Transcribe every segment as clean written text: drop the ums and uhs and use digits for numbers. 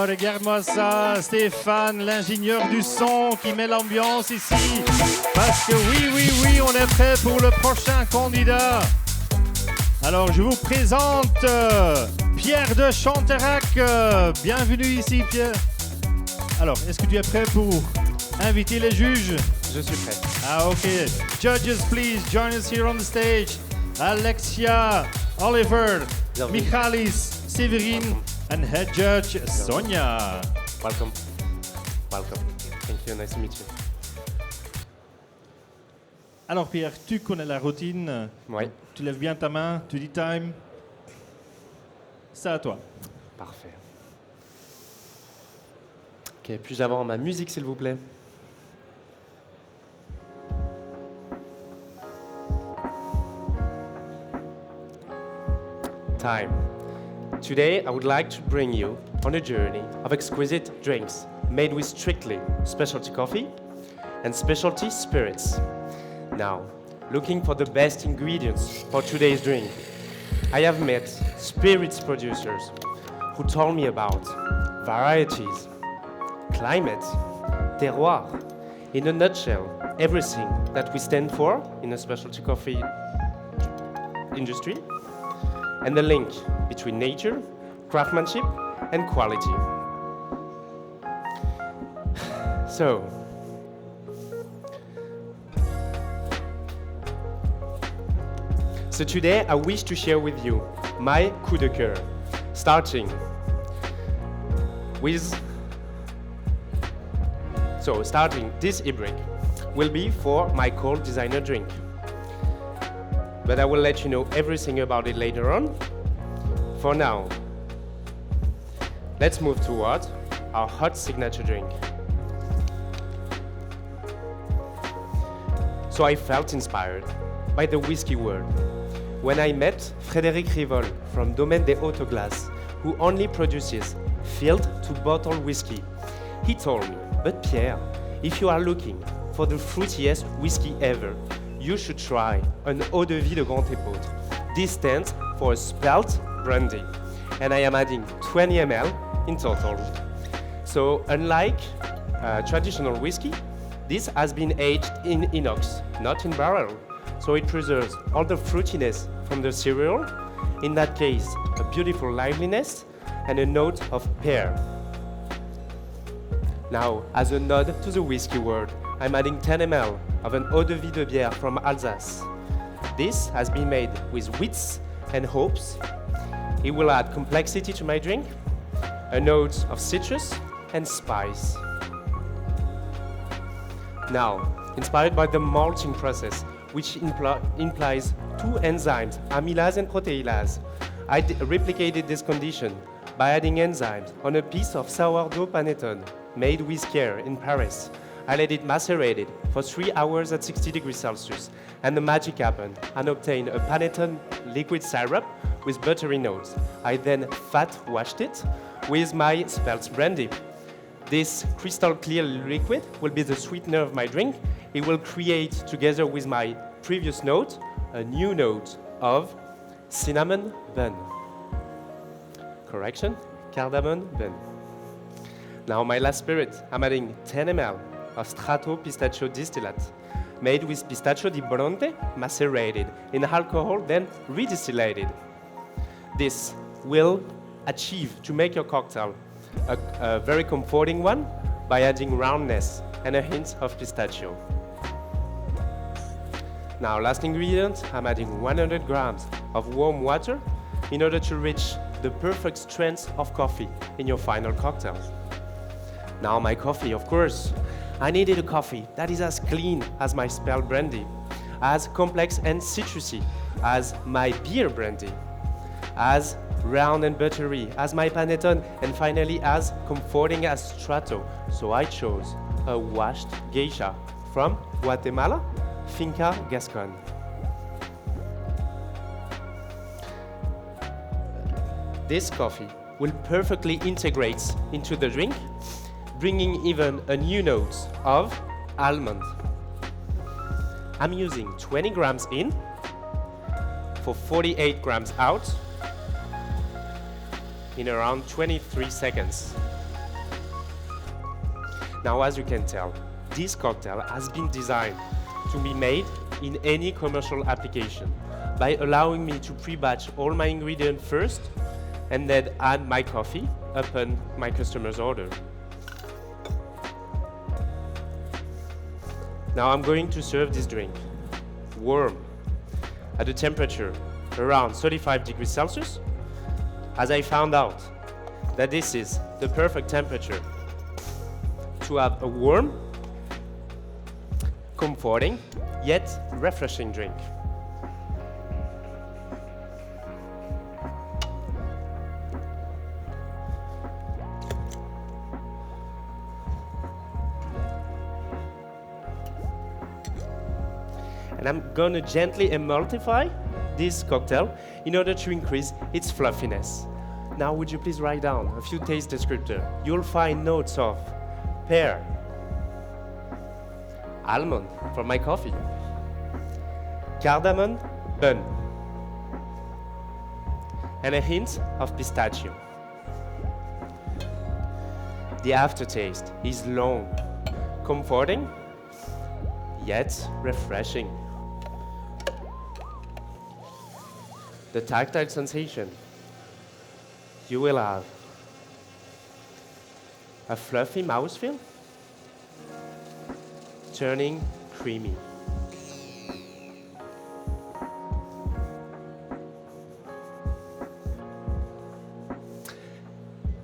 Oh, regarde-moi ça, Stéphane, l'ingénieur du son qui met l'ambiance ici. Parce que oui, on est prêt pour le prochain candidat. Alors, je vous présente Pierre de Chanterac. Bienvenue ici, Pierre. Alors, est-ce que tu es prêt pour inviter les juges? Je suis prêt. Ah, ok. Judges, please join us here on the stage. Alexia, Oliver, Michalis, Severin, and head judge Sonia. Welcome. Thank you, nice to meet you. Alors Pierre, tu connais la routine. Oui. Tu lèves bien ta main, tu dis time. C'est à toi. Parfait. Ok, puis-je avoir ma musique, s'il vous plaît? Time. Today, I would like to bring you on a journey of exquisite drinks made with strictly specialty coffee and specialty spirits. Now, looking for the best ingredients for today's drink, I have met spirits producers who told me about varieties, climate, terroir, in a nutshell, everything that we stand for in a specialty coffee industry, and the link between nature, craftsmanship, and quality. So today I wish to share with you my coup de cœur, starting this e-break will be for my cold designer drink. But I will let you know everything about it later on. For now, let's move toward our hot signature drink. So I felt inspired by the whiskey world when I met Frédéric Rivol from Domaine des Autoglaces, who only produces filled-to-bottle whiskey. He told me, but Pierre, if you are looking for the fruitiest whiskey ever, you should try an eau de vie de Grand Épeautre. This stands for a spelt brandy, and I am adding 20 ml in total. So unlike traditional whiskey, this has been aged in inox, not in barrel. So it preserves all the fruitiness from the cereal, in that case, a beautiful liveliness and a note of pear. Now, as a nod to the whiskey world, I'm adding 10 ml of an eau de vie de bière from Alsace. This has been made with wheats and hops. It will add complexity to my drink, a note of citrus and spice. Now, inspired by the malting process, which implies two enzymes, amylase and protease, I replicated this condition by adding enzymes on a piece of sourdough panettone made with care in Paris. I let it macerate for 3 hours at 60 degrees Celsius, and the magic happened and obtained a panettone liquid syrup with buttery notes. I then fat washed it with my spelt brandy. This crystal clear liquid will be the sweetener of my drink. It will create, together with my previous note, a new note of cinnamon bun. Correction, cardamom bun. Now my last spirit, I'm adding 10 ml of Strato pistachio distillate, made with pistachio di Bronte, macerated in alcohol, then redistillated. This will achieve to make your cocktail a very comforting one by adding roundness and a hint of pistachio. Now, last ingredient, I'm adding 100 grams of warm water in order to reach the perfect strength of coffee in your final cocktail. Now my coffee, of course. I needed a coffee that is as clean as my spelt brandy, as complex and citrusy as my beer brandy, as round and buttery as my panettone, and finally as comforting as Strato. So I chose a washed geisha from Guatemala, Finca Gascon. This coffee will perfectly integrate into the drink, bringing even a new note of almond. I'm using 20 grams in for 48 grams out in around 23 seconds. Now, as you can tell, this cocktail has been designed to be made in any commercial application by allowing me to pre-batch all my ingredients first and then add my coffee upon my customer's order. Now I'm going to serve this drink warm at a temperature around 35 degrees Celsius, as I found out that this is the perfect temperature to have a warm, comforting, yet refreshing drink. And I'm gonna gently emulsify this cocktail in order to increase its fluffiness. Now, would you please write down a few taste descriptors? You'll find notes of pear, almond from my coffee, cardamom, bun, and a hint of pistachio. The aftertaste is long, comforting, yet refreshing. The tactile sensation, you will have a fluffy mouthfeel, turning creamy.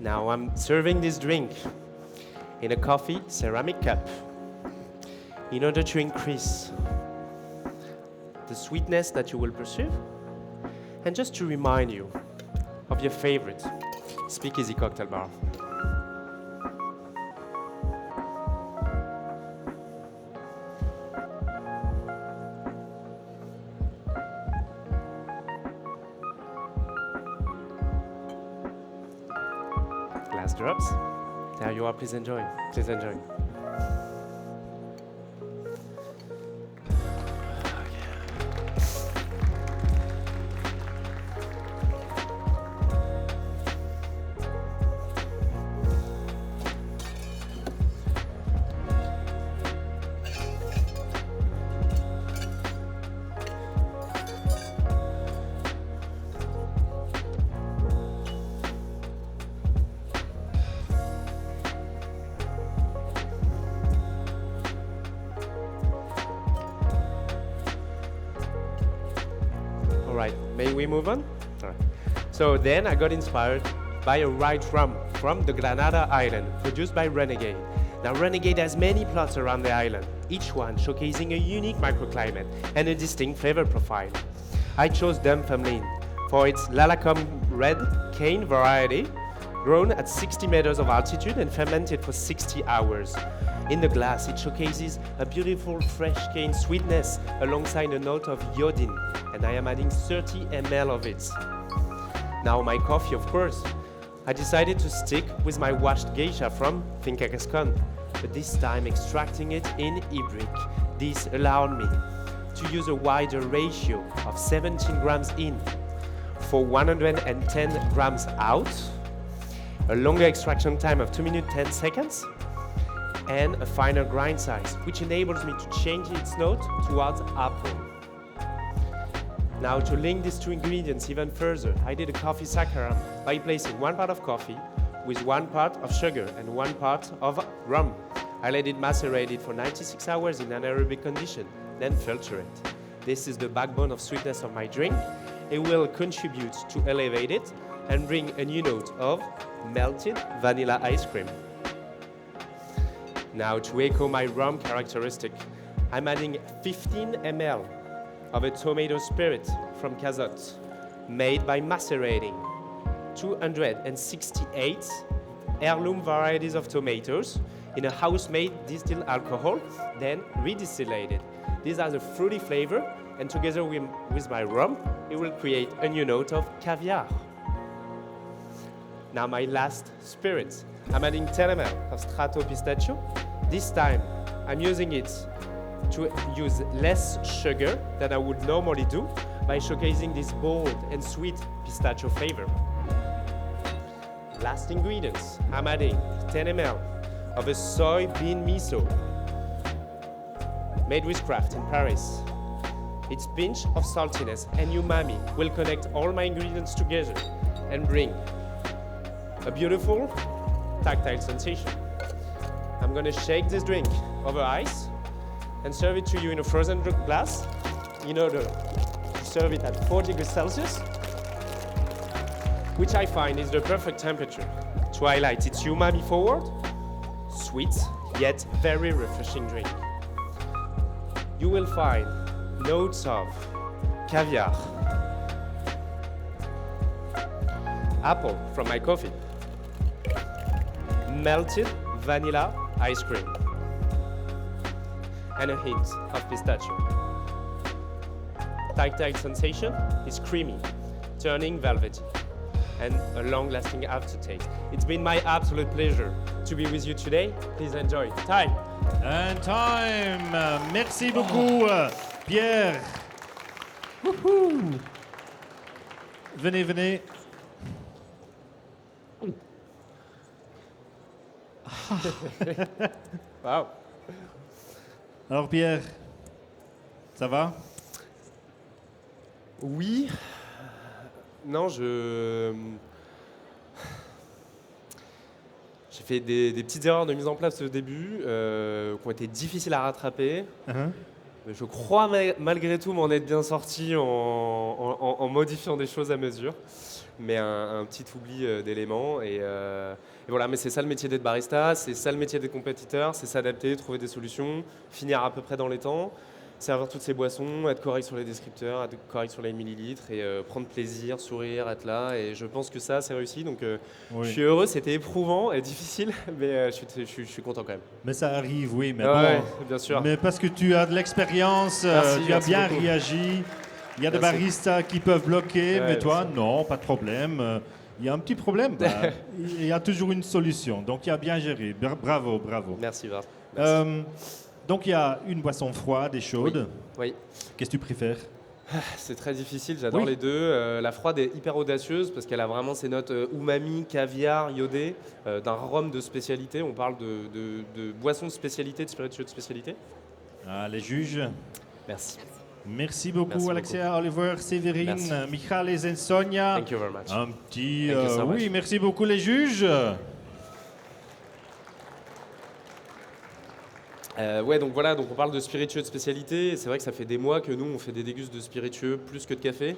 Now I'm serving this drink in a coffee ceramic cup in order to increase the sweetness that you will perceive, and just to remind you of your favorite speakeasy cocktail bar. Last drops. There you are, please enjoy. Please enjoy. Alright, may we move on? Alright. So then I got inspired by a white rum from the Granada Island, produced by Renegade. Now Renegade has many plots around the island, each one showcasing a unique microclimate and a distinct flavor profile. I chose Dunfermline for its Lalacombe red cane variety, grown at 60 meters of altitude and fermented for 60 hours. In the glass, it showcases a beautiful fresh cane sweetness alongside a note of iodine, and I am adding 30 ml of it. Now my coffee, of course. I decided to stick with my washed geisha from Finca Gascon, but this time extracting it in Ibrick. This allowed me to use a wider ratio of 17 grams in for 110 grams out, a longer extraction time of 2 minutes 10 seconds, and a finer grind size, which enables me to change its note towards apple. Now, to link these two ingredients even further, I did a coffee saccharum by placing 1 part of coffee with 1 part of sugar and 1 part of rum. I let it macerate for 96 hours in anaerobic condition, then filter it. This is the backbone of sweetness of my drink. It will contribute to elevate it and bring a new note of melted vanilla ice cream. Now, to echo my rum characteristic, I'm adding 15 ml of a tomato spirit from Cazot, made by macerating 268 heirloom varieties of tomatoes in a house-made distilled alcohol, then redistillated. These has a fruity flavor, and together with my rum, it will create a new note of caviar. Now my last spirit. I'm adding 10 ml of Strato Pistachio. This time, I'm using it to use less sugar than I would normally do by showcasing this bold and sweet pistachio flavor. Last ingredients, I'm adding 10 ml of a soybean miso made with craft in Paris. Its pinch of saltiness and umami will connect all my ingredients together and bring a beautiful tactile sensation. I'm gonna shake this drink over ice and serve it to you in a frozen glass in order to serve it at 4 degrees Celsius, which I find is the perfect temperature to highlight its umami forward, sweet yet very refreshing drink. You will find notes of caviar, apple from my coffee, melted vanilla ice cream, and a hint of pistachio. Tactile sensation is creamy, turning velvety, and a long-lasting aftertaste. It's been my absolute pleasure to be with you today. Please enjoy. Time. And time. Merci beaucoup, Pierre. Wouhou. Venez, venez. Wow. Alors Pierre, ça va? Oui. Non, j'ai fait des petites erreurs de mise en place au début qui ont été difficiles à rattraper. Je crois malgré tout m'en être bien sorti en modifiant des choses à mesure, mais un petit oubli d'éléments. Et voilà, mais c'est ça le métier d'être barista, c'est ça le métier des compétiteurs, c'est s'adapter, trouver des solutions, finir à peu près dans les temps, servir toutes ces boissons, être correct sur les descripteurs, être correct sur les millilitres et prendre plaisir, sourire, être là. Et je pense que ça, c'est réussi. Donc Oui. je suis heureux, c'était éprouvant et difficile, mais je suis content quand même. Mais ça arrive, oui. Mais Ouais, bon, bien sûr. mais parce que tu as de l'expérience, Merci, tu as merci bien beaucoup. réagi. Il y a des Merci. baristas qui peuvent bloquer, Ouais, mais toi, merci. non, pas de problème. Il y a un petit problème, bah, il y a toujours une solution. Donc, il y a bien géré. Bravo, bravo. Merci, Var. Merci. Donc, il y a une boisson froide et chaude. Oui. Qu'est-ce que tu préfères? C'est très difficile, j'adore Oui. les deux. La froide est hyper audacieuse parce qu'elle a vraiment ces notes umami, caviar, iodé, d'un rhum de spécialité. On parle de boissons de spécialité, de spiritueux de spécialité. Ah, les juges. Merci. Merci beaucoup, Merci Alexia, Oliver, Séverine, Merci. Michal et Sonia. Thank you very much. Un petit... Thank you so oui, much. merci beaucoup, les juges. Ouais, donc voilà, donc on parle de spiritueux de spécialité. Et c'est vrai que ça fait des mois que nous, on fait des dégustes de spiritueux plus que de café.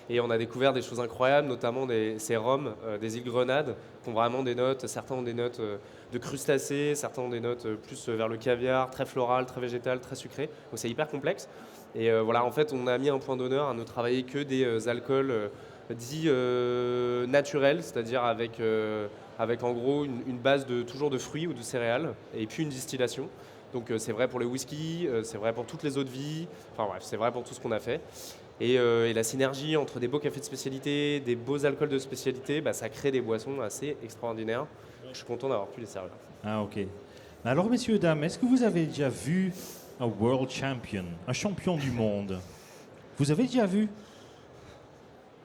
Et on a découvert des choses incroyables, notamment ces rhums des îles Grenades, qui ont vraiment des notes. Certains ont des notes de crustacés, certains ont des notes plus vers le caviar, très floral, très végétal, très sucré. Donc c'est hyper complexe. Et voilà, en fait, on a mis un point d'honneur à ne travailler que des alcools dits naturels, c'est-à-dire avec en gros une base toujours de fruits ou de céréales, et puis une distillation. Donc c'est vrai pour le whisky, c'est vrai pour toutes les eaux de vie, enfin bref, c'est vrai pour tout ce qu'on a fait. Et la synergie entre des beaux cafés de spécialité, des beaux alcools de spécialité, bah, ça crée des boissons assez extraordinaires. Je suis content d'avoir pu les servir. Ah, ok. Alors, messieurs, dames, est-ce que vous avez déjà vu un world champion, un champion du monde? Vous avez déjà vu?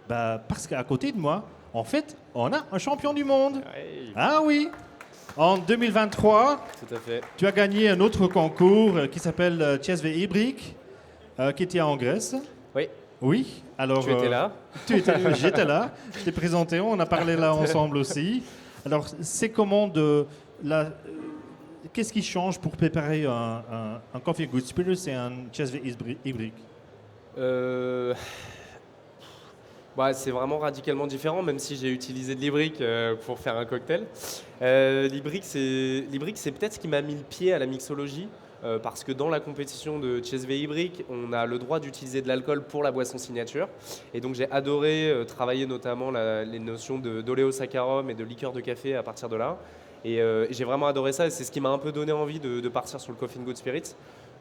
Bah, parce qu'à côté de moi, en fait, on a un champion du monde. Ouais, Ah oui! En 2023, tout à fait. tu as gagné un autre concours qui s'appelle Café Ibrik, qui était en Grèce. Oui, Oui. Alors, tu étais là. J'étais là. Je t'ai présenté. On a parlé là ensemble aussi. Alors, c'est comment qu'est-ce qui change pour préparer un Coffee Good Spirits et un Café Ibrik? Bah, c'est vraiment radicalement différent, même si j'ai utilisé de l'ibrique pour faire un cocktail. L'ibrique, c'est peut-être ce qui m'a mis le pied à la mixologie, parce que dans la compétition de Cesve Ibrique, on a le droit d'utiliser de l'alcool pour la boisson signature. Et donc j'ai adoré travailler notamment les notions d'oléosaccharum et de liqueur de café à partir de là. Et j'ai vraiment adoré ça, et c'est ce qui m'a un peu donné envie de partir sur le Coffee Good Spirits.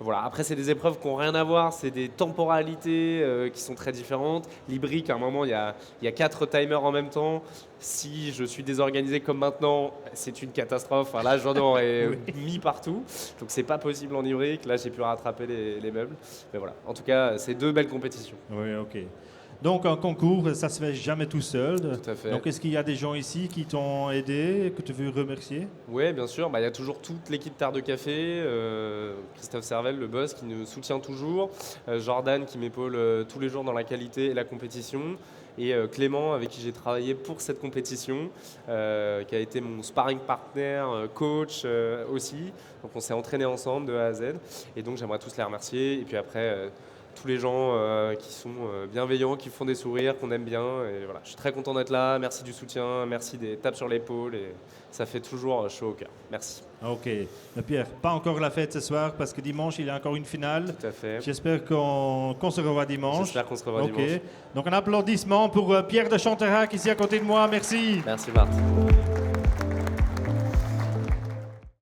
Voilà. Après, c'est des épreuves qui n'ont rien à voir, c'est des temporalités qui sont très différentes. L'ibrique, à un moment, il y a 4 timers en même temps. Si je suis désorganisé comme maintenant, c'est une catastrophe. Enfin, là, j'en aurais mis partout. Donc, c'est pas possible en ibrique. Là, j'ai pu rattraper les meubles. Mais voilà. En tout cas, c'est 2 belles compétitions. Oui, ok. Donc un concours, ça se fait jamais tout seul. Tout à fait. Donc est-ce qu'il y a des gens ici qui t'ont aidé, que tu veux remercier? Oui, bien sûr. Il y a toujours toute l'équipe Terre de Café, Christophe Servel, le boss, qui nous soutient toujours, Jordan qui m'épaule tous les jours dans la qualité et la compétition, et Clément avec qui j'ai travaillé pour cette compétition, qui a été mon sparring partner, coach aussi. Donc on s'est entraînés ensemble de A à Z, et donc j'aimerais tous les remercier. Et puis après, tous les gens qui sont bienveillants, qui font des sourires, qu'on aime bien. Et voilà, je suis très content d'être là. Merci du soutien, merci des tapes sur l'épaule. Et ça fait toujours chaud au cœur. Merci. Ok. Pierre, pas encore la fête ce soir parce que dimanche, il y a encore une finale. Tout à fait. J'espère qu'on se revoit dimanche. J'espère qu'on se revoit dimanche. Donc un applaudissement pour Pierre de Chanterac ici à côté de moi. Merci. Merci Marthe.